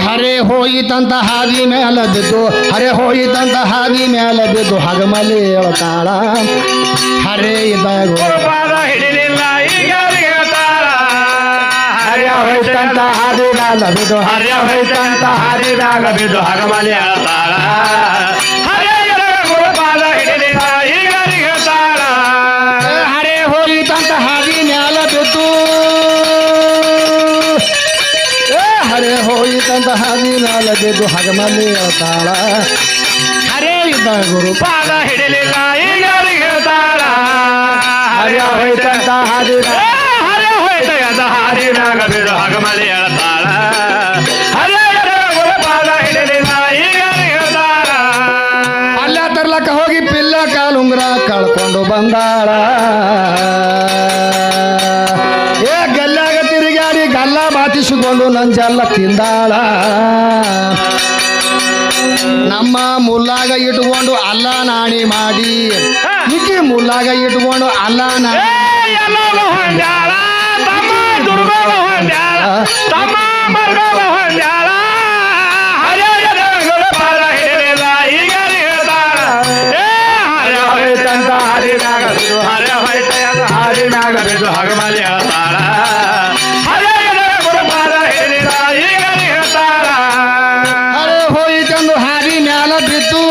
ಹರೆ ಹೋಯಿತಂತ ಹಾದಿ ಮ್ಯಾಲ ಬಿದ್ದು ಹರೆ ಹೋಯಿತಂತ ಹಾದಿ ಮ್ಯಾಲ ಬಿದ್ದು ಹಗಮಲಿ ಹೇಳ್ತಾಳ ಹರೆ ಇದ್ದಾಗ ಪಾದ ಹಿಡಿಲಿಲ್ಲ ಈಗ ಹೇಳ್ತಾಳ ಹರ್ಯ ಹೋಯ್ತಂತ ಹಾದಿ ಮ್ಯಾಲ ಬಿದ್ದು ಹರ್ಯ ಹೋಯ್ತಂತ ಹಾದಿ ಮ್ಯಾಲ ಬಿದ್ದು ಹಗಮಲಿ ಹೇಳ್ತಾಳ ಹರೇ ಗುರುಪಾದ ಹಿಡಿಲಿಲ್ಲ ಈಗ ಹೇಳ್ತಾಳ ಹರೆ ಹೋಯಿತಂತ ಹಾದಿ ಮ್ಯಾಲ ಬಿದ್ದು ಹರೆ ಹೋಯಿತಂತ ಹಾದಿ ಮ್ಯಾಲ ಬಿದ್ದು ಹಗಮಲಿ ಹೇಳ್ತಾಳ ಹರೇ ಇದ್ದ ಗುರು ಪಾದ ಹಿಡಿಲಿಲ್ಲ ಈಗ ಹೇಳ್ತಾಳ ಹರ್ಯ ಹೋಯ್ತಂತ ಹಾದಿ ಹರೇ ಹೋಯ್ತ ಹಾದಿ ಮ್ಯಾಗ ಬಿದ್ದು ಹಗಮಲಿ ಹೇಳ್ತಾಳ ಹರೇ ಗುರುಪಾದ ಹಿಡಿಲಿಲ್ಲ ಈಗ ಹೇಳ್ತಾಳ ಅಲ್ಲ ತರ್ಲಕ್ಕ ಹೋಗಿ ಪಿಲ್ಲ ಕಾಲುಂಗ್ರ ಕಳ್ಕೊಂಡು ಬಂದಾಳ ಏ ಗಲ್ಲಾಗ ತಿರುಗಾಡಿ ಗಲ್ಲ ಬಾಚಿಸಿಕೊಂಡು ನಂಜಲ್ಲ ತಿಂದಾಳ ನಮ್ಮ ಮುಲ್ಲಾಗ ಇಟ್ಕೊಂಡು ಅಲ್ಲ ನಾಣಿ ಮಾಡಿ ಈಕಿ ಮುಲ್ಲಾಗ ಇಟ್ಕೊಂಡು ಅಲ್ಲ ನಾಣಿ ಎಲ್ಲರೂ ಹೊಂದ್ಯಾಳ ತಮ್ಮ ದುರ್ಗೋಗ ಹೊಂದ್ಯಾಳ ತಮ್ಮ ಮರ್ಗೋಗ ಹೊಂದ್ಯಾಳ ಹರೇ ಗುರುಪಾದ ಹಿಡಿಲಿಲ್ಲ ಈಗ ಹೇಳ್ತಾಳ ಹರೇ ಹೋಯ್ತಂತ ಹಾದಿ ಮ್ಯಾಗ ಬಿದ್ದು ಹರೇ ಹೋಯ್ತ ಹಾದಿ ಮ್ಯಾಗ ಬಿದ್ದು ಹಗಮಲಿ ಹೇಳ್ತಾಳ ಹರೇ ಗುರುಪಾದ ಹಿಡಿಲಿಲ್ಲ ಈಗ ಹೇಳ್ತಾಳ ಹರೆ ಹೋಯಿತಂದು ಹಾದಿ ಮ್ಯಾಲ ಬಿದ್ದು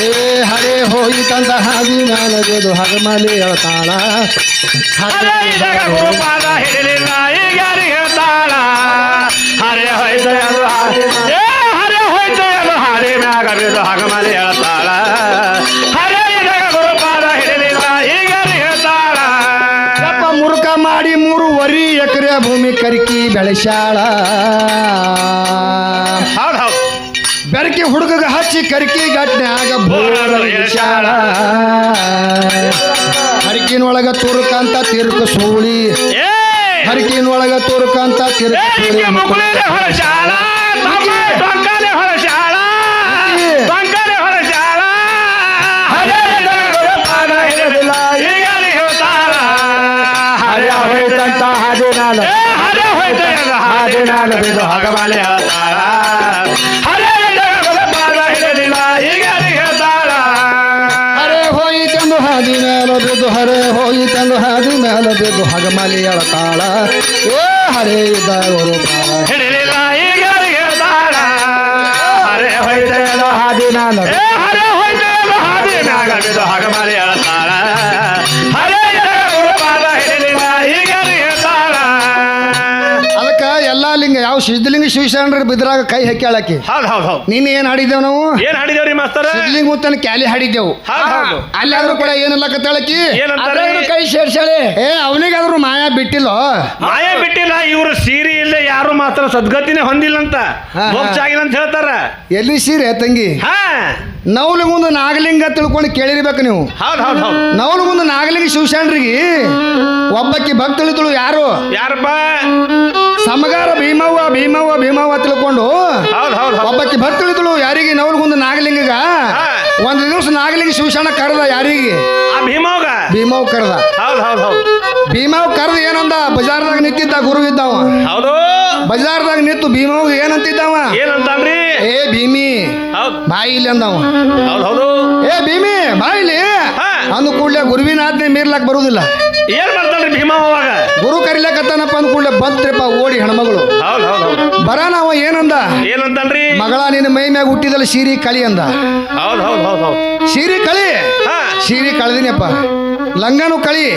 ಏ ಹರೆ ಹೋಯಿತಂತ ಹಾದಿ ಮ್ಯಾಲ ಬಿದ್ದು ಹಗಮಲಿ ಹೇಳ್ತಾಳ ಹರೇ ಗುರುಪಾದ ಹಿಡಿಲಿಲ್ಲ ಈಗ ಹೇಳ್ತಾಳ ಹರೇ ಹೋಯ್ತ ಹರೇ ಹೋಯ್ತ ಹಾದಿ ಮ್ಯಾಗ ಬಿದ್ದು ಹಗಮಲಿ ಹೇಳ್ತಾಳ ಹರೇ ಗುರುಪಾದ ಹಿಡಿಲಿಲ್ಲ ಈಗ ಹೇಳ್ತಾಳ ಯಪ್ಪ ಮುರುಕ ಮಾಡಿ 3 ಎಕರೆ ಭೂಮಿ ಕರಿಕಿ ಬೆಳೆಸಾಳ ಹೌದು ಹೌದು ಬೆರಕಿ ಹುಡುಗಗ ಹಚ್ಚಿ ಕರಿಕಿ ಗಟ್ನ್ಯಾಗ ಬೋರ ಇಳಿಸ್ಯಾಳ ಹರಿಕಿನೊಳಗ ತುರುಕಂತ ತಿರುಕು ಸೂಳಿ ಹರಿಕಿನೊಳಗ ತುರುಕಂತ ತಿರುಕು ಸೂಳಿ ಮುಗುಳಿಲೆ ಹೊರಶಾಳ ತಮ್ಮ ಟೊಂಕಲೆ ಹೊರಶಾಳ ಟೊಂಕಲೆ ಹೊರಶಾಳ ಹರೇ ಗುರುಪಾದ ಹಿಡಿಲಿಲ್ಲ ಈಗ ಹೇಳ್ತಾಳ ಹರ್ಯ ಹೋಯ್ತಂತ ಹಾದಿ ಮ್ಯಾಲ ಹರೇ ಹೋಯ್ತ ಹಾದಿ ಮ್ಯಾಗ ಬಿದ್ದು ಹಗಮಲಿ ಹೇಳ್ತಾಳ ಹರೇ ಗುರುಪಾದ ಹಿಡಿಲಿಲ್ಲ ಈಗ ಹೇಳ್ತಾಳ ಹರೆ ಹೋಯಿತೆಂದು ಹಾದಿ ಮ್ಯಾಲ ಬಿದ್ದು ಹರೆ ಹೋಯಿತೆಂದು ಹಾದಿ ಮ್ಯಾಲ ಬಿದ್ದು ಹಗಮಲಿ ಹೇಳ್ತಾಳ ಏ ಹರೇ ಇದ್ದ ಗುರುಪಾದ ಹಿಡಿಲಿಲ್ಲ ಈಗ ಹೇಳ್ತಾಳ ಹರೇ ಹೋಯ್ತ ಹಾದಿ ಮ್ಯಾಲ ಹರೇ ಹೋಯ್ತ ಹಾದಿ ಮ್ಯಾಗ ಬಿದ್ದು ಹಗಮಲಿ ಹೇಳ್ತಾಳ ಹರೇ ಗುರುಪಾದ ಹಿಡಿಲಿಲ್ಲ ಈಗ ಹೇಳ್ತಾಳ ಅದಕ್ಕ ಎಲ್ಲಾ ಲಿಂಗ ಯಾವ ಸಿದ್ಧಲಿಂಗ ಶಿವಶರಣರ ಬಿದ್ರಾಗ ಕೈ ಹಾಕ್ಯಾಳಕಿ ಹೌದು ಹೌದು ಹೌದು ನಿನ್ನೆ ಏನ್ ಹಾಡಿದ್ದೇವ್ ನಾವು ಏನ್ ಹಾಡಿದೇವ್ರಿ ಮಾಸ್ತರ ಸಿದ್ಧಲಿಂಗ ಮುತ್ತನ ಕ್ಯಾಲಿ ಹಾಡಿದ್ದೆವು ಹೌದು ಹೌದು ಅಲ್ಲಾದ್ರೂ ಕೂಡ ಏನಲ್ಲ ಕತ್ತಾಳಕಿ ಏನಂತಾರೆ ಕೈ ಸೇರ್ಸಾಳೆ ಏ ಅವನಿಗಾದ್ರೂ ಮಾಯಾ ಬಿಟ್ಟಿಲ್ಲ ಮಾಯ ಬಿಟ್ಟಿಲ್ಲ ಇವ್ರು ಸೀರೆ ಇಲ್ಲದೆ ಯಾರು ಮಾತ್ರ ಸದ್ಗತಿನೇ ಹೊಂದಿಲ್ಲ ಅಂತ ಹಾ, ಹಾ. ಮೋಕ್ಷ ಆಗಿಲ್ಲ ಅಂತ ಹೇಳ್ತಾರ ಎಲ್ಲಿ ಸೀರೆ ತಂಗಿ ಹಾ ನವಲಿಗೊಂದು ನಾಗಲಿಂಗ ತಿಳ್ಕೊಂಡು ಕೇಳಿರ್ಬೇಕು ನೀವು ಹೌದು ಹೌದು ಹೌದು ನವಲಿಗೊಂದು ನಾಗಲಿಂಗ ಶಿವಶರಣರಿಗೆ ಒಬ್ಬಕ್ಕಿ ಭಕ್ತಳಿತಳು ಯಾರು ಯಾರಪ್ಪ ಸಮಗಾರ ಭೀಮವ್ವ ಭೀಮವ್ವ ಭೀಮವ್ವ ತಿಳ್ಕೊಂಡು ಹೌದು ಹೌದು ಹೌದು ಒಬ್ಬಕ್ಕಿ ಭಕ್ತಳಿತಳು ಯಾರಿಗೆ ನವಲಿಗೊಂದು ನಾಗಲಿಂಗಗ ಹಾ. ಒಂದು ದಿವಸ ನಾಗಲಿಂಗ ಶಿವಶರಣ ಕರೆದ ಯಾರಿಗೆ ಆ ಭೀಮವ್ಗ ಭೀಮವ್ ಕರೆದ ಹೌದು ಹೌದು ಹೌದು ಭೀಮವ್ ಕರೆದ ಏನಂದ ಬಜಾರ್ದಾಗ ನಿಂತಿದ್ದ ಗುರು ಇದ್ದವ ಹೌದು ಬಜಾರ್ದಾಗ ನಿಂತು ಭೀಮವ್ ಏನಂತಿದ್ದವ ಏನಂತಾನ್ರಿ ಏ ಭೀಮಿ ಹೌದು ಬಾಯಿ ಇಲ್ಲಿ ಅಂದವ ಹೌದು ಹೌದು ಏ ಭೀಮಿ ಬಾಯಿಲಿ ಹಾ. ಅಂದ ಕೂಡಲೇ ಗುರುವಿನ ಆಜ್ಞೆ ಮೀರ್ಲಾಕ್ ಬರುದಿಲ್ಲ ಏನ್ ಮಾಡ್ತಾನ್ರಿ ಭೀಮವ್ವ ಅವಾಗ ಗುರು ಕರಿಲಕತ್ತಾನಪ್ಪ ಅಂದ ಕೂಡಲೇ ಬಂತ್ರಿಪ್ಪ ಓಡಿ ಹೆಣ್ಮಗಳು ಹೌದು ಹೌದು ಹೌದು ಬರಾನ ಅವ ಏನಂದ ಏನಂತಾನ್ರಿ ಮಗಳ ನಿನ್ನ ಮೈ ಮ್ಯಾಗ ಹುಟ್ಟಿದಲ್ಲ ಸೀರಿ ಕಳಿ ಅಂದ ಹೌದು ಹೌದು ಹೌದು ಹೌದು ಸೀರಿ ಕಳಿ ಹಾ ಸೀರಿ ಕಳ್ದಿನಪ್ಪ ಲಂಗನು ಕಳಿ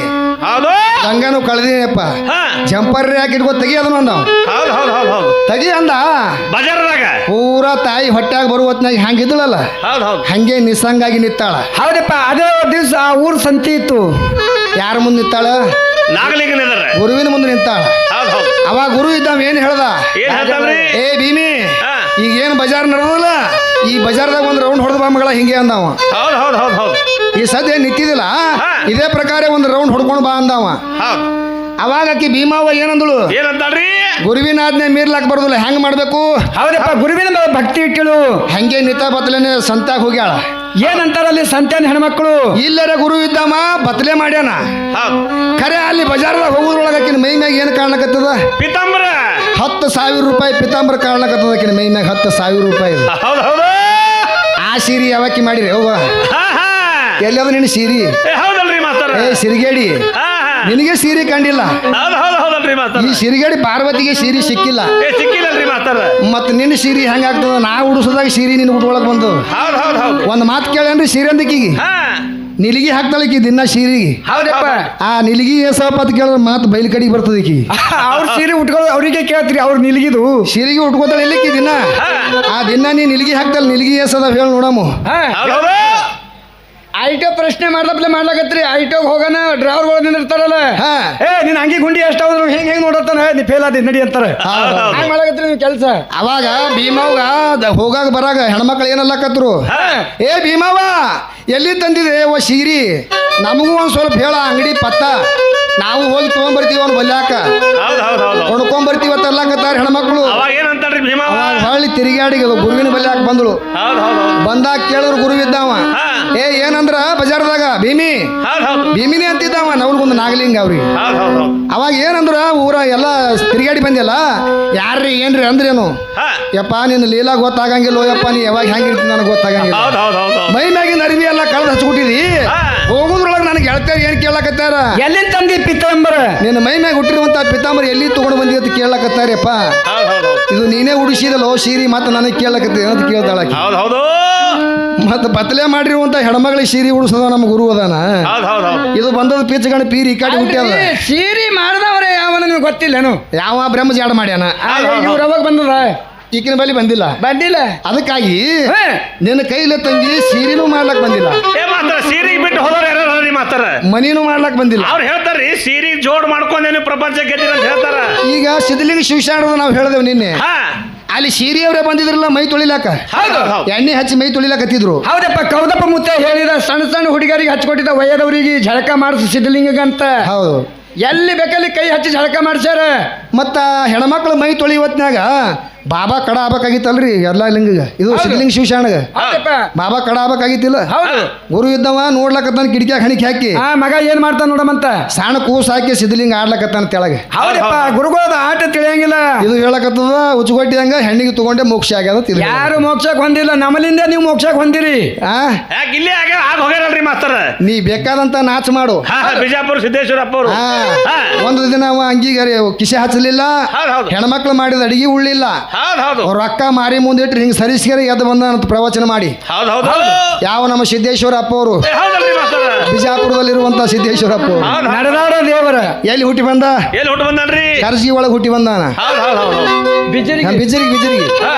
ಹೌದು ಲಂಗನು ಕಳ್ದಿನಪ್ಪ ಹಾ ಜಂಪರ್ ಯಾಕೆ ಇಟ್ಕೋ ತೆಗಿ ಅದನ್ನ ಅಂದ ಹೌದು ಹೌದು ಹೌದು ಹೌದು ತೆಗಿ ಅಂದ ಬಜಾರ್ದಾಗ ಪೂರಾ ತಾಯಿ ಹೊಟ್ಯಾಗ ಬರುವ ಹೊತ್ನಾಗ ಹಂಗಿದ್ದಳಲ್ಲ ಹೌದು ಹೌದು ಹಂಗೆ ನಿಸ್ಸಂಗಾಗಿ ನಿತ್ತಾಳ ಹೌದಪ್ಪ ಅದೇ ದಿವಸ ಊರ್ ಸಂತಿ ಇತ್ತು. ಯಾರ ಮುಂದೆ ನಿತ್ತಾಳ ನಾಗಲಿಂಗನಿದಾರೆ ಗುರುವಿನ ಮುಂದೆ ನಿಂತಾಳ ಹೌದು ಹೌದು ಅವಾಗ ಗುರು ಇದ್ದಾವ ಏನ್ ಹೇಳ್ದ ಏನ್ ಹೇಳ್ತಾನ್ರಿ ಏ ಭೀಮಿ ಹಾ. ಈಗ ಏನ್ ಬಜಾರ್ ನಡೆದಲ್ಲ ಈ ಬಜಾರ್ದಾಗ ಒಂದ್ ರೌಂಡ್ ಹೊಡೆದ ಬಾ ಮಗಳ ಹಿಂಗೆ ಅಂದವ ಹೌದು ಹೌದು ಹೌದು ಹೌದು ಈ ಸದ್ಯ ನಿಂತಿದಿಲ್ಲ ಹಾ. ಇದೇ ಪ್ರಕಾರ ಒಂದು ರೌಂಡ್ ಹೊಡ್ಕೊಂಡು ಬಾ ಅಂದವ ಹೌದು ಅವಾಗ ಆಕಿ ಭೀಮಾವ ಏನಂದಳು ಏನಂತಾಳ್ರಿ ಗುರುವಿನ ಆಜ್ಞೆ ಮೀರ್ಲಾಕ್ ಬರುದಿಲ್ಲ ಹೆಂಗ್ ಮಾಡ್ಬೇಕು ಹೌದಪ್ಪ ಗುರುವಿನ ಮೇಲೆ ಭಕ್ತಿ ಇಟ್ಟಳು. ಹಂಗೆ ನಿತ್ತ ಬತ್ತಲೇನೆ ಸಂತ್ಯಾಗ ಹೋಗ್ಯಾಳ ಏನಂತಾರ ಅಲ್ಲಿ ಸಂತ್ಯಾನ ಹೆಣ್ಮಕ್ಳು ಇಲ್ಲರ ಗುರು ಇದ್ದಮ್ಮ ಬತ್ಲೆ ಮಾಡ್ಯಾನ ಹೌದು ಖರೆ ಅಲ್ಲಿ ಬಜಾರ್ದಾಗ ಹೋಗೋದ್ರೊಳಗೆ ಆಕಿನ ಮೈ ಮ್ಯಾಗ ಏನು ಕಾಣ್ಲಕತ್ತದ ಪೀತಾಂಬರ 10,000 ರೂಪಾಯಿ ಪಿತಾಂಬರ ಕಾಣ್ಲಕತ್ತದ ಆಕಿನ ಮೈ ಮ್ಯಾಗ 10,000 ರೂಪಾಯಿ ಹೌದು ಹೌದು ಆ ಸೀರೆ ಯಾವಾಕಿ ಮಾಡಿರಿ ಅವ್ವ ಹಾ ಹಾ ಎಲ್ಲದ ನಿನ್ನ ಸೀರೆ ಹೌದಲ್ರಿ ಮಾಸ್ತರ ಏ ಸಿರಿಗೇಡಿ ಹಾ ಹಾ ನಿನಗೆ ಸೀರೆ ಕಂಡಿಲ್ಲ ಹೌದು ಹೌದು ಹೌದಲ್ರಿ ಮಾಸ್ತರ ಈ ಸಿರಿಗೇಡಿ ಪಾರ್ವತಿಗೆ ಸೀರೆ ಸಿಕ್ಕಿಲ್ಲ ಸಿಕ್ಕಿಲ್ಲಲ್ರಿ ಮಾಸ್ತರ ಮತ್ ನಿನ್ನ ಸೀರೆ ಹೆಂಗಾಗ್ತದ ನಾ ಉಡಿಸೋದಾಗ ಸೀರೆ ನಿನ್ ಉಟ್ಕೊಳಕ್ ಬಂದು ಹೌದು ಹೌದು ಹೌದು ಒಂದ್ ಮಾತು ಕೇಳೇನ್ರಿ ಸೀರೆ ಅಂದಕ್ಕಿಗೆ ಹಾ ನಿಲಿಗಿ ಹಾಕ್ತಾಳಕಿ ದಿನ ಸೀರೆಗೆ ಹೌದಪ್ಪ ಆ ನಿಲಿಗಿ ಏಸಪ್ಪ ಅಂತ ಕೇಳಿದ್ರೆ ಮಾತು ಬೈಲ್ ಕಡೆಗೆ ಬರ್ತದ ಈಕಿ ಅವ್ರ ಸೀರೆ ಉಟ್ಕೊಳ್ಳೋ ಅವ್ರಿಗೆ ಕೇಳ್ತೀರಿ ಅವ್ರು ನಿಲ್ಗಿದು ಸೀರೆಗೆ ಉಟ್ಕೋತಾಳ ಇಲ್ಲಿಕ್ಕಿ ದಿನ ಆ ದಿನ ನೀ ನಿಲಿಗಿ ಹಾಕ್ತಾಳ ನಿಲಿಗಿ ಏಸದ ಹೇಳಿ ನೋಡಮ್ಮ ಹೌದು ಹೌದು ಐಟೋ ಪ್ರಶ್ನೆ ಮಾಡ್ಲಾಕತ್ರಿ ಐಟೋಗ್ ಹೋಗೋಣ ಡ್ರೈವರ್ಗಳು ನಿಂದಿರ್ತಾರಲ್ಲ ಹಾ ಏ ನಿನ್ ಅಂಗಿ ಗುಂಡಿ ಎಷ್ಟಾದ್ರು ಹೆಂಗ್ ನೋಡತ್ತಾನ ನೀ ಫೇಲ್ ಆದಿ ನಡಿ ಅಂತಾರ ಹಂಗ್ ಮಾಡಕತ್ರಿ ನೀವು ಕೆಲಸ ಅವಾಗ ಭೀಮವ್ಗ ಹೋಗಾಗ ಬರಾಗ ಹೆಣ್ಮಕ್ಳು ಏನಲ್ಲಕತ್ರು ಏ ಭೀಮವ್ವ ಎಲ್ಲಿ ತಂದಿದೆ ಓ ಸೀರಿ ನಮಗೂ ಒಂದ್ ಸ್ವಲ್ಪ ಹೇಳ ಅಂಗಡಿ ಪತ್ತ ನಾವು ಹೋಗಿ ತೊಗೊಂಡ್ಬರ್ತೀವಿ ಅವ್ನು ಬಲ್ಯಾಕ ಹೌದು ಹೌದು ಹೌದು ಕೊಂಡ್ಕೊಂಬರ್ತೀವಿ ಅಂತ ಎಲ್ಲಕತ್ತಾರ ಹೆಣ್ಮಕ್ಳು ಅವಾಗ ಏನಂತಾಳ್ರಿ ಭೀಮವ್ವ ಅವಾಗ ಹೊಳ್ಳಿ ತಿರುಗಾಡಿಗೆ ಗುರುವಿನ ಬಲ್ಯಾಕ ಬಂದಳು ಹೌದು ಹೌದು ಹೌದು ಬಂದಾಗ ಕೇಳಿದ್ರು ಗುರುವಿದ್ದವ ಹಾ ಏ ಏನಂದ್ರ ಬಜಾರ್ದಾಗ ಭೀಮಿ ಹೌದು ಹೌದು ಭೀಮಿನಿ ಅಂತಿದ್ದವ ನವ್ರಿಗೊಂದು ನಾಗಲಿಂಗ ಅವ್ರಿಗೆ ಹೌದು ಹೌದು ಹೌದು ಅವಾಗ ಏನಂದ್ರ ಊರ ಎಲ್ಲ ತಿರುಗಾಡಿ ಬಂದಿಲ್ಲ ಯಾರ್ರಿ ಏನ್ರಿ ಅಂದ್ರೇನು ಹಾ ಯಪ್ಪ ನಿನ್ನ ಲೀಲಾ ಗೊತ್ತಾಗಂಗಿಲ್ಲ ಯಪ್ಪ ನೀ ಯಾವಾಗ ಹೆಂಗಿರ್ತೀನಿ ನನಗೆ ಗೊತ್ತಾಗಂಗಿಲ್ಲ ಹೌದು ಹೌದು ಹೌದು ಮೈ ಮ್ಯಾಗಿನ ಅರಿವಿ ಎಲ್ಲ ಕಳೆದು ಹಚ್ಕೊಟ್ಟಿದಿ ಹಾ. ಹೋಗುದ್ರೊಳಗೆ ನನಗೆ ಗೆಳತಿಯರು ಏನ್ ಕೇಳಕತ್ತಾರ ಎಲ್ಲಿಂದ ತಂದಿ ಪಿತ್ತಂಬರ ನಿನ್ನ ಮೈ ಮ್ಯಾಗ ಹುಟ್ಟಿರುವಂತ ಪಿತಾಂಬರ ಎಲ್ಲಿ ತಗೊಂಡು ಬಂದಿ ಅಂತ ಕೇಳಕತ್ತಾರಪ್ಪ ಹೌದು ಹೌದು ಇದು ನೀನೇ ಉಡಿಸಿದಲ್ಲೋ ಸೀರಿ ಮತ್ತೆ ನನಗೆ ಕೇಳಕತ್ತಿ ಅಂತ ಕೇಳ್ತಾಳಕಿ ಹೌದು ಹೌದು ಮತ್ತೆ ಬತ್ತಲೆ ಮಾಡಿರುವಂತ ಹೆಣ್ಮಗಳಿಗೆ ಸೀರೆ ಉಡಿಸೋದ ನಮ್ಮ ಗುರು ಅದಾನ ಹೌದು ಹೌದು ಹೌದು ಇದು ಬಂದದ ಪೀಚಗಣ ಪೀರಿ ಈ ಕಡೆ ಹುಟ್ಟ್ಯಾದ ಸೀರೆ ಮಾಡಿದವ್ರೆ ಯಾವನ ನಿಮ್ಗೆ ಗೊತ್ತಿಲ್ಲೇನು ಯಾವ ಬ್ರಹ್ಮ ಜಾಡ ಮಾಡ್ಯಾನ ಇವ್ರ ಅವಾಗ ಬಂದದ ಈಕಿನ ಬಳಿ ಬಂದಿಲ್ಲ ಬಂದಿಲ್ಲ ಅದಕ್ಕಾಗಿ ಹಾ. ನಿನ್ನ ಕೈಲ ತಂಗಿ ಸೀರೆನೂ ಮಾಡ್ಲಕ್ ಬಂದಿಲ್ಲ ಏ ಮಾಸ್ತರ ಸೀರೆಗೆ ಬಿಟ್ಟು ಹೋದವ್ರು ಯಾರು ಮಾಸ್ತರ ಮನಿನೂ ಮಾಡ್ಲಕ್ ಬಂದಿಲ್ಲ ಅವ್ರು ಹೇಳ್ತಾರ್ರಿ ಸೀರೆ ಜೋಡ್ ಮಾಡ್ಕೊಂಡೇನು ಪ್ರಪಂಚ ಗೆದ್ದಿರ ಅಂತ ಹೇಳ್ತಾರ ಈಗ ಸಿದ್ಧಲಿಂಗ ಶಿವಶಾಣದ ನಾವು ಹೇಳಿದೆವು ನಿನ್ನೆ ಹಾ ಅಲ್ಲಿ ಸೀರೆಯವರೇ ಬಂದಿದ್ರಲ್ಲ ಮೈ ತೊಳಿಲಾಕ ಹೌದು ಹೌದು ಎಣ್ಣೆ ಹಚ್ಚಿ ಮೈ ತೊಳಿಲಾಕತ್ತಿದ್ರು ಹೌದಪ್ಪ ಕೌದಪ್ಪ ಮುತ್ತ ಹೇಳಿದ ಸಣ್ಣ ಸಣ್ಣ ಹುಡುಗರಿಗೆ ಹಚ್ಕೊಟ್ಟಿದ್ದ ವಯದವರಿಗೆ ಝಳಕ ಮಾಡಿಸಿ ಸಿದ್ಧಲಿಂಗಂತ ಹೌದು ಎಲ್ಲಿ ಬೇಕಲ್ಲಿ ಕೈ ಹಚ್ಚಿ ಝಳಕ ಮಾಡ್ಸ್ಯಾರ ಮತ್ತ ಹೆಣ್ಮಕ್ಳು ಮೈ ತೊಳಿ ಹೊತ್ನ್ಯಾಗ ಬಾಬಾ ಕಡ ಆಗ್ಬೇಕಾಗಿತ್ತಲ್ರಿ ಎಲ್ಲ ಲಿಂಗಗ ಇದು ಹೌದು. ಸಿದ್ಧಲಿಂಗ ಶಿವಶಾಣಗ ಹೌದಪ್ಪ ಬಾಬಾ ಕಡ ಆಗ್ಬೇಕಾಗಿತ್ತಿಲ್ಲ ಹೌದು ಗುರು ಇದ್ದವ ನೋಡ್ಲಕತ್ತಾನ ಕಿಡಿಕ್ಯಾಗ ಹಣಿಕೆ ಹಾಕಿ ಆ ಮಗ ಏನ್ ಮಾಡ್ತಾನ ನೋಡಮಂತ ಸಣ್ಣ ಕೂಸ್ ಹಾಕಿ ಸಿದ್ಧಲಿಂಗ ಆಡ್ಲಕತ್ತಾನ ತೆಳಗೆ ಹೌದಪ್ಪ ಗುರುಗಳದ ಆಟ ತಿಳಿಯಂಗಿಲ್ಲ ಇದು ಹೇಳಕತ್ತದ ಉಚ್ಚುಗೊಟ್ಟಿದಂಗ ಹೆಣ್ಣಿಗೆ ತಗೊಂಡೆ ಮೋಕ್ಷ ಆಗ್ಯದ ತಿಳ್ದ. ಯಾರು ಮೋಕ್ಷಕ್ಕೆ ಹೊಂದಿಲ್ಲ ನಮ್ಮಲಿಂದ ನೀವು ಮೋಕ್ಷಕ್ಕೆ ಹೊಂದಿರಿ ಆ ಯಾಕೆ ಇಲ್ಲೇ ಆಗ ಹೋಗ್ಯಾರಲ್ರಿ ಮಾಸ್ತರ ನೀ ಬೇಕಾದಂತ ನಾಚ ಮಾಡು ಹಾ ಬಿಜಾಪುರ ಸಿದ್ದೇಶ್ವರಪ್ಪ ಅವರು ಆ, ಹಾ. ಒಂದು ದಿನ ಅವ ಅಂಗಿಗೆ ಕಿಸೆ ಹಚ್ಚಲಿಲ್ಲ ಹೌದು ಹೌದು ಹೆಣ್ಮಕ್ಳು ಮಾಡಿದ ಅಡಿಗೆ ಉಳ್ಳಿಲ್ಲ ಹೌದು ಹೌದು ಅವ್ರ ಅಕ್ಕ ಮಾರಿ ಮುಂದಿಟ್ರಿ ಹಿಂಗ್ ಸರಿಸ್ಕೇರಿ ಎದ್ದು ಬಂದ ಅಂತ ಪ್ರವಚನ ಮಾಡಿ ಹೌದು ಹೌದು ಹೌದು ಯಾವ ನಮ್ಮ ಸಿದ್ದೇಶ್ವರ ಅಪ್ಪ ಅವರು ಏ, ಹೌದಲ್ರಿ ಮಾಸ್ತರ ಬಿಜಾಪುರದಲ್ಲಿರುವಂತ ಸಿದ್ದೇಶ್ವರ ಅಪ್ಪ ಅವರು ಹೌದು ಹೌದು. ನಡೆದಾಡ ದೇವರ ಎಲ್ಲಿ ಹುಟ್ಟಿ ಬಂದ ಎಲ್ಲಿ ಹುಟ್ಟು ಬಂದನ್ರಿ ಕರ್ಜಿ ಒಳಗೆ ಹುಟ್ಟಿ ಬಂದಾನ ಹೌದು ಹೌದು ಹೌದು ಬಿಜರಿಗೆ ಬಿಜರಿಗೆ ಬಿಜರಿಗೆ ಹಾ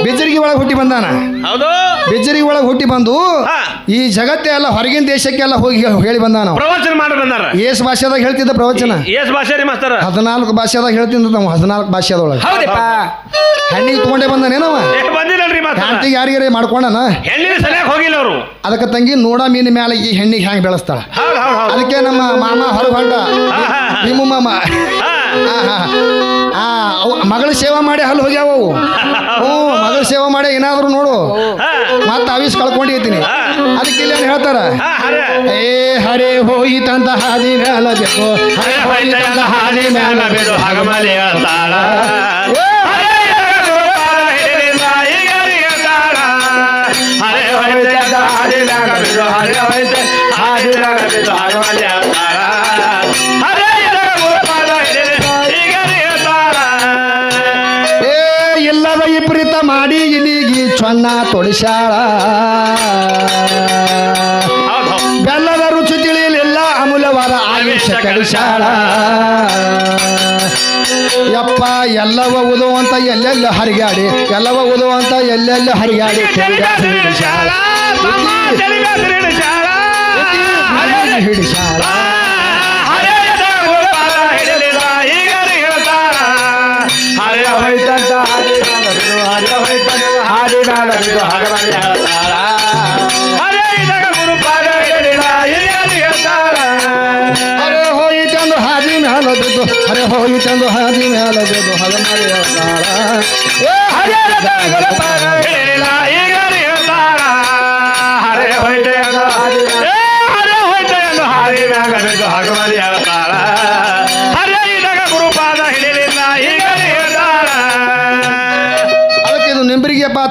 ಬಿಜರಿಗೆ ಒಳಗೆ ಹುಟ್ಟಿ ಬಂದಾನ ಹೌದು ಬಿಜರಿಗೆ ಒಳಗೆ ಹುಟ್ಟಿ ಬಂದು ಹಾ ಈ ಜಗತ್ತೆ ಎಲ್ಲ ಹೊರಗಿನ ದೇಶಕ್ಕೆಲ್ಲ ಹೋಗಿ ಹೇಳಿ ಬಂದಾನ ಅವ. ಪ್ರವಚನ ಮಾಡಿ ಬಂದಾರ ಏಸ್ ಭಾಷೆದಾಗ ಹೇಳ್ತಿದ್ದ ಪ್ರವಚನ ಎಸ್ ಭಾಷೆ ರೀ ಮಾಸ್ತರ 14 ಭಾಷೆದಾಗ ಹೇಳ್ತಿದ್ದ ನಾವು 14 ಭಾಷೆದೊಳಗೆ ಹೌದಪ್ಪ ಹೆಣ್ಣಿಗೆ ತಗೊಂಡೇ ಬಂದಾನೇನವ ಏ ಬಂದಿಲ್ಲಲ್ರಿ ಮಾಸ್ತರ ಹೆಂಡತಿಗೆ ಯಾರಿಗಾರ ಮಾಡ್ಕೊಂಡನ ಹೆಣ್ಣಿನ ಸರಿಯಾಗಿ ಹೋಗಿಲ್ಲ ಅವರು ಅದಕ್ಕೆ ತಂಗಿ ನೋಡ ಮೀನ ಮ್ಯಾಲ ಈ ಹೆಣ್ಣಿಗೆ ಹೆಂಗ್ ಬೆಳೆಸ್ತಾಳ ಹೌದು ಹೌದು ಹೌದು ಅದಕ್ಕೆ ನಮ್ಮ ಮಾಮ ಹೊರಗೆ ಹೊಂಟ ನಿಮ್ಮ ಮಾಮ ಹಾ ಮಗಳ ಸೇವಾ ಮಾಡಿ ಅಲ್ಲಿ ಹೋಗ್ಯಾವ ಅವು. ಹ್ಞೂ ಮಗಳ ಸೇವಾ ಮಾಡಿ ಏನಾದ್ರು ನೋಡು ಹಾ ಮತ್ತೆ ಆವಿಸ್ ಕಳ್ಕೊಂಡಿರ್ತೀನಿ ಅದಕ್ಕೆ ಇಲ್ಲಿ ಏನ್ ಹೇಳ್ತಾರ ಹಾ ಹರೇ ಏ ಹರೇ ಹೋಯಿತಂತ ಹಾದಿ ಮ್ಯಾಲ ಬೇಕು ಹರೇ ಹೋಯ್ತಂದ ಹಾದಿ ಮ್ಯಾಲ ಬಿಡು ಹಗಮಲಿ ಹೇಳ್ತಾಳ ಹರೇ ಗುರುಪಾದ ಹಿಡಿಲಿಲ್ಲ ಈಗರಿಗೆ ತಾಳ ಹರೇ ಹೋಯ್ತಂದ ಹಾದಿ ಮ್ಯಾಲ ಬಿಡು ಹರೇ ಹೋಯ್ತ ಹಾದಿ ಮ್ಯಾಲ ಬಿಡು ಹಗಮಲಿ ಹೇಳ್ತಾಳ ಹರೇ ಗುರುಪಾದ ಹಿಡಿಲಿಲ್ಲ ಈಗರಿಗೆ ತಾಳ ಏ ಇಲ್ಲದ ವಿಪರೀತ ಮಾಡಿ ಇಲಿಗಿ ಚೊನ್ನ ತೊಡಿಸ್ಯಾಳ ಹೌದು ಹೌದು ಬೆಲ್ಲದ ರುಚಿ ತಿಳಿಯಲಿಲ್ಲ ಅಮೂಲ್ಯವಾದ ಆಯುಷ ಕಡಿಸ್ಯಾಳ ಯಪ್ಪ ಎಲ್ಲವ ಉದುವಂತ ಎಲ್ಲೆಲ್ಲ ಹರಿಗಾಡಿ ಎಲ್ಲವ ಉದುವಂತ ಎಲ್ಲೆಲ್ಲ ಹರಿಗಾಡಿ ಹಿಡಿಸ್ಯಾಳ ಹಿಡಿಸ್ಯಾಳ ಹರೇ ಹೋಯಿತಂದು ಹಾದಿ ಮ್ಯಾಲ ಬಿದ್ದು ಹರೇ ಹೋಯಿತಂದು ಹಾದಿ ಮ್ಯಾಲ ಬಿದ್ದು ಹದ ಮಾಡಿ ಹೇಳ್ತಾಳ ಏ ಹರೇ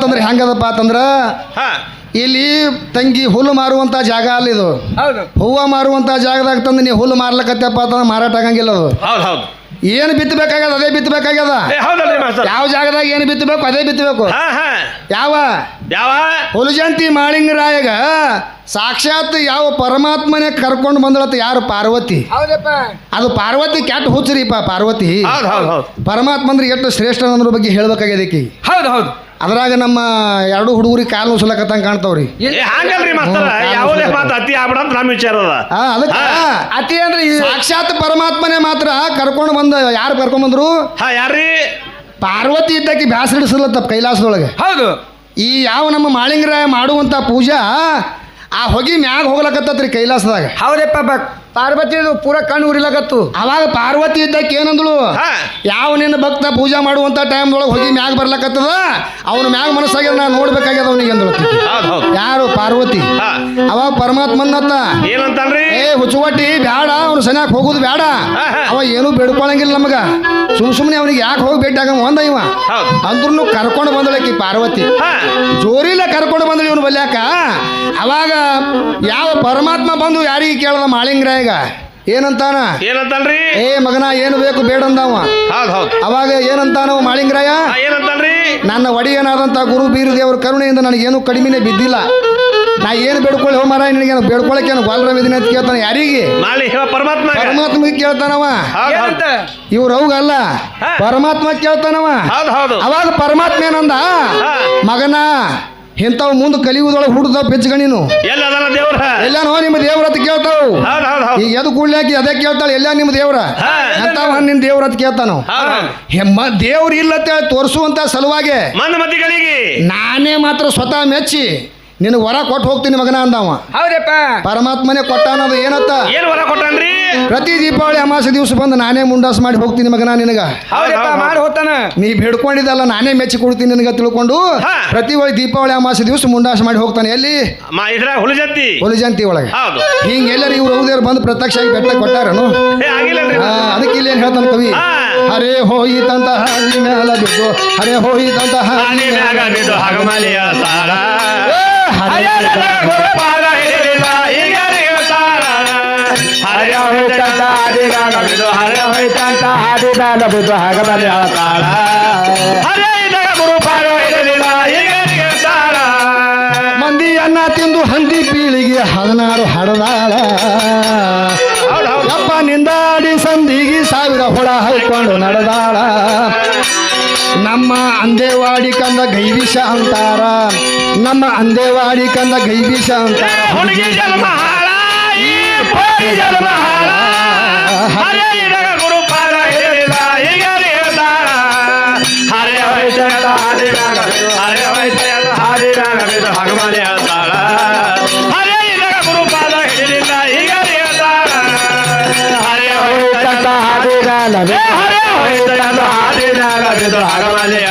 ಅಂತಂದ್ರೆ ಹೆಂಗದಪ್ಪ ಅಂತಂದ್ರ ಹಾ ಇಲ್ಲಿ ತಂಗಿ ಹುಲ್ಲು ಮಾರುವಂತ ಜಾಗ ಅಲ್ಲ ಇದು. ಹೌದು ಹೂವ ಮಾರುವಂತ ಜಾಗದಾಗ ತಂದು ನೀ ಹುಲ್ಲು ಮಾರ್ಲಕತ್ತಪ್ಪ ಅಂತಂದ್ರೆ ಮಾರಾಟ ಆಗಂಗಿಲ್ಲ ಅದು. ಹೌದು ಹೌದು ಏನು ಬಿತ್ತಬೇಕಾಗ್ಯದ ಅದೇ ಬಿತ್ತಬೇಕಾಗ್ಯದ. ಹೌದಲ್ರಿ ಮಾಸ್ತರ್ ಯಾವ ಜಾಗದಾಗ ಏನು ಬಿತ್ತಬೇಕು ಅದೇ ಬಿತ್ತಬೇಕು. ಹಾ ಹಾ ಯಾವ ಯಾವ ಹುಲಜಂತಿ ಮಾಳಿಂಗರಾಯಗ ಸಾಕ್ಷಾತ್ ಯಾವ ಪರಮಾತ್ಮನೇ ಕರ್ಕೊಂಡು ಬಂದಳತ್ತ ಯಾರು ಪಾರ್ವತಿ. ಹೌದಪ್ಪ ಅದು ಪಾರ್ವತಿ ಕೆಟ್ಟ ಹುಚ್ಚರಿಪ್ಪ ಪಾರ್ವತಿ. ಹೌದು ಹೌದು ಹೌದು ಪರಮಾತ್ಮ ಅಂದ್ರೆ ಎಷ್ಟು ಶ್ರೇಷ್ಠ ಅನ್ನೋದ್ರ ಬಗ್ಗೆ ಹೇಳ್ಬೇಕಾಗ್ಯದ ಈಕಿ. ಹೌದು ಹೌದು ಅದ್ರಾಗ ನಮ್ಮ ಎರಡು ಹುಡುಗರಿಗೆ ಕಾಲು ನುಸಲಕತ್ತಂಗೆ ಕಾಣ್ತಾವ್ರಿ. ಹಂಗಲ್ರಿ ಮಾಸ್ತರ ಯಾವುದೇ ಮಾತು ಅತಿ ಆಗ್ಬಿಡಂತ ನಮ್ಮ ವಿಚಾರ ಅದ. ಅದಕ್ಕೆ ಅತಿ ಅಂದ್ರೆ ಸಾಕ್ಷಾತ್ ಪರಮಾತ್ಮನೇ ಮಾತ್ರ ಕರ್ಕೊಂಡು ಬಂದ. ಯಾರು ಕರ್ಕೊಂಡ್ ಬಂದ್ರು? ಹಾ ಯಾರ್ರಿ ಪಾರ್ವತಿ ಇದ್ದಕ್ಕೆ ಬ್ಯಾಸರಿಡಿಸಲತ್ತ ಕೈಲಾಸದೊಳಗೆ. ಹೌದು ಈ ಯಾವ ನಮ್ಮ ಮಾಳಿಂಗರಾಯ ಮಾಡುವಂತ ಪೂಜಾ ಆ ಹೊಗಿ ಮ್ಯಾಗ ಹೋಗ್ಲಕತ್ತತ್ರಿ ಕೈಲಾಸದಾಗ. ಹೌದಪ್ಪ ಪಾರ್ವತಿ ಪೂರ ಕಣ್ಣು ಉರಿಲಕತ್ತು. ಅವಾಗ ಪಾರ್ವತಿ ಇದ್ದಕ್ಕೆ ಏನಂದಳು? ಹಾ ಯಾವ ನಿನ್ನ ಭಕ್ತ ಪೂಜಾ ಮಾಡುವಂತ ಟೈಮ್ದೊಳಗೆ ಹೊಗಿ ಮ್ಯಾಗ ಬರ್ಲಕತ್ತದ ಅವನ ಮ್ಯಾಗ ಮನಸ್ಸಾಗ್ಯದ ನಾ ನೋಡ್ಬೇಕಾಗ್ಯದ ಅವನಿಗೆ ಅಂದಳು. ಹೌದು ಹೌದು ಯಾರು? ಪಾರ್ವತಿ. ಹಾ ಅವಾಗ ಪರಮಾತ್ಮನ್ನತ್ತ ಏನಂತನ್ರಿ ಹುಚ್ಚುವಟ್ಟಿ ಬ್ಯಾಡ, ಅವನು ಸನಿಯಾಕ ಹೋಗುದು ಬ್ಯಾಡ. ಅವ ಏನು ಬೇಡ್ಕೊಳಂಗಿಲ್ಲ ನಮಗ. ಸುಮ್ಮನೆ ಅವನಿಗೆ ಯಾಕೆ ಹೋಗಿ ಭೇಟಿ ಆಗ ಒಂದ ಇವ ಹೌದು ಅಂದ್ರೂ ಕರ್ಕೊಂಡು ಬಂದಳಕಿ ಪಾರ್ವತಿ. ಹಾ ಜೋರಿಲ್ಲ ಕರ್ಕೊಂಡು ಬಂದಳು ಇವನು ಬಲ್ಯಾಕ. ಅವಾಗ ಯಾವ ಪರಮಾತ್ಮ ಬಂದು ಯಾರಿಗೆ ಕೇಳದ ಮಾಳಿಂಗರಾಯಗ ಏನಂತಾನ? ಏನಂತನ್ರಿ ಏ ಮಗನ ಏನು ಬೇಕು ಬೇಡ ಅಂದವ. ಹೌದು ಹೌದು ಅವಾಗ ಏನಂತಾನ ಮಾಳಿಂಗರಾಯ? ಏನಂತನ್ರಿ ನನ್ನ ಒಡೆಯನಾದಂಥ ಗುರು ಬೀರು ದೇವರ ಕರುಣೆಯಿಂದ ನನಗೇನು ಕಡಿಮೆನೇ ಬಿದ್ದಿಲ್ಲ. ನಾ ಏನು ಬೇಡ್ಕೊಳ್ಳಿ ಹೋ ಮಾರಾಯ, ನಿನಗೇನು ಬೇಡ್ಕೊಳಕೇನು ಗೋಲ್ರವಿದಿನ ಅಂತ ಕೇಳ್ತಾನೆ. ಯಾರಿಗೆ? ಮಾಲಿ ಪರಮಾತ್ಮ ಪರಮಾತ್ಮಗೆ ಕೇಳ್ತಾನವ. ಹೌದು ಇವ್ರು ಹೌಗಲ್ಲ, ಹಾ. ಪರಮಾತ್ಮ ಕೇಳ್ತಾನವ. ಹೌದು ಹೌದು ಅವಾಗ ಪರಮಾತ್ಮ ಏನಂದ? ಹಾ. ಮಗನ ಇಂಥವ್ ಮುಂದೆ ಕಲಿಯುವುದೊಳಗೆ ಹುಡುದ ಬೆಚ್ಚಗಣಿನು ಎಲ್ಲ ಅದನ್ನ ದೇವ್ರ ಎಲ್ಲಾನೋ ನಿಮ್ಮ ದೇವ್ರ ಅಂತ ಕೇಳ್ತಾವು. ಹೌದು ಹೌದು ಹೌದು ಈಗ ಎದು ಕೂಡ್ಲಾಕಿ ಅದೇ ಕೇಳ್ತಾಳೆ, ಎಲ್ಲ ನಿಮ್ಮ ದೇವ್ರ ಹಾ. ಎಂತಾವ ನಿನ್ನ ದೇವ್ರ ಅಂತ ಕೇಳ್ತಾನು. ಹೌದು ಹೆಮ್ಮ ದೇವ್ರ ಇಲ್ಲ ಅಂತೇಳಿ ತೋರಿಸುವಂತ ಸಲುವಾಗಿ ಮಂದಮತಿಗಳಿಗೆ ನಾನೇ ಮಾತ್ರ ಸ್ವತಃ ಮೆಚ್ಚಿ ನಿನಗೆ ವರ ಕೊಟ್ಟು ಹೋಗ್ತೀನಿ ಮಗನ ಅಂದವ. ಹೌದಪ್ಪ ಪರಮಾತ್ಮನೇ ಕೊಟ್ಟ ಅನ್ನೋದು ಏನತ್ತ? ಏನ್ ವರ ಕೊಟ್ಟನ್ರಿ? ಪ್ರತಿ ದೀಪಾವಳಿ ಅಮಾವಾಸ್ಯೆ ದಿವಸ ಬಂದು ನಾನೇ ಮುಂಡಾಸ್ ಮಾಡಿ ಹೋಗ್ತೀನಿ ಮಗನ ನಿನಗ. ಹೌದಪ್ಪ ಮಾಡಿ ಹೋಗ್ತಾನ. ನೀ ಬೇಡ್ಕೊಂಡಿದ್ದಲ್ಲ ನಾನೇ ಮೆಚ್ಚಿ ಕೊಡ್ತೀನಿ ನಿನಗ ತಿಳ್ಕೊಂಡು ಹಾ. ಪ್ರತಿ ಒಳ್ಳೆ ದೀಪಾವಳಿ ಅಮಾವಾಸ್ಯೆ ದಿವಸ ಮುಂಡಾಸ್ ಮಾಡಿ ಹೋಗ್ತಾನೆ. ಎಲ್ಲಿ? ಇದ್ರ ಹುಲಿಜಂತಿ ಹುಲಿಜಂತಿ ಒಳಗೆ. ಹೌದು ಹಿಂಗೆಲ್ಲರೂ ಇವ್ರು ಹೌದೇವ್ರು ಬಂದು ಪ್ರತ್ಯಕ್ಷವಾಗಿ ಬೆಟ್ಟ ಕೊಟ್ಟಾರನು. ಆಗಿಲ್ಲನ್ರಿ ಅದಕ್ಕೆ ಇಲ್ಲಿ ಏನ್ ಹೇಳ್ತಾನೆ ಕವಿ? ಹಾ. ಹರೇ ಹೋಯಿತಂತ ಹಾದಿ ಮ್ಯಾಲ ಬಿದ್ದು, ಹರೇ ಹೋಯಿತಂತ ಹಾದಿ ಮ್ಯಾಲ ಬಿದ್ದು, ಹಗಮಲಿಯ ತಾಳ ಹರೇ ಗುರುಪಾದ ಹಿಡಿಲಿಲ್ಲ ಹೀಗರಿಗೆ ತಾಳ ಹರಯ ಹೋಯ್ತಂತ ಹಾದಿಗಾಗ ಬಿದ್ದು, ಹರಯ ಹೋಯ್ತಂತ ಹಾದಿ ಮ್ಯಾಲ ಬಿದ್ದು ಹಗಮಲಿಯ ತಾಳ ಹರಯ ಇದ್ದಾಗ ಗುರುಪಾದ ಹಿಡಿಲಿಲ್ಲ ಹೀಗರಿಗೆ ತಾಳ ಮಂದಿ ಅನ್ನ ತಿಂದು ಹಂದಿ ಪೀಳಿಗೆ 16 ಹಡದಾಳ. ಹೌದು ಹೌದು ಯಪ್ಪ ನಿಂದಾಡಿ ಸಂದಿಗೆ 1000 ಹೊಳ ಹಾಯ್ಕೊಂಡು ನಡೆದಾಳ. ನಮ್ಮ ಅಂದೇವಾಡಿ ಕಂದ ಗೈವಿಷ ಅಂತಾರ, ನಮ್ಮ ಅಂದೇವಾಡಿ ಕಂದ ಗೈವಿಷ ಅಂತಾರ. ಹುಡುಗಿ ಜನ್ಮ ಹಾಳ ಈ ಪೋರಿ ಜನ್ಮ ಹಾಳ ಹರಯ ಇದ್ದಾಗ ಗುರುಪಾದ ಹಿಡಿಲಿಲ್ಲ ಹೀಗರಿಗೆ ತಾಳ ಹರಯ ಹೋಯ್ತಂತ ಹಾದಿಗಾಗ ಬಿದ್ದು, ಹರಯ ಹೋಯ್ತಂತ ಹಾದಿಗಾಗ ಬಿದ್ದು ಹಗಮಲಿಯ ತಾಳ ಹರಯ ಇದ್ದಾಗ ಗುರುಪಾದ ಹಿಡಿಲಿಲ್ಲ ಹೀಗರಿಗೆ ತಾಳ ಹರಯ ಹೋಯ್ತಂತ ಹಾದಿಗಾಲ ಹರಯ ಹೋಯ್ತಂತ ಹಾದಿಗಾಗ ಬಿದ್ದು ಹಗಮಲಿಯ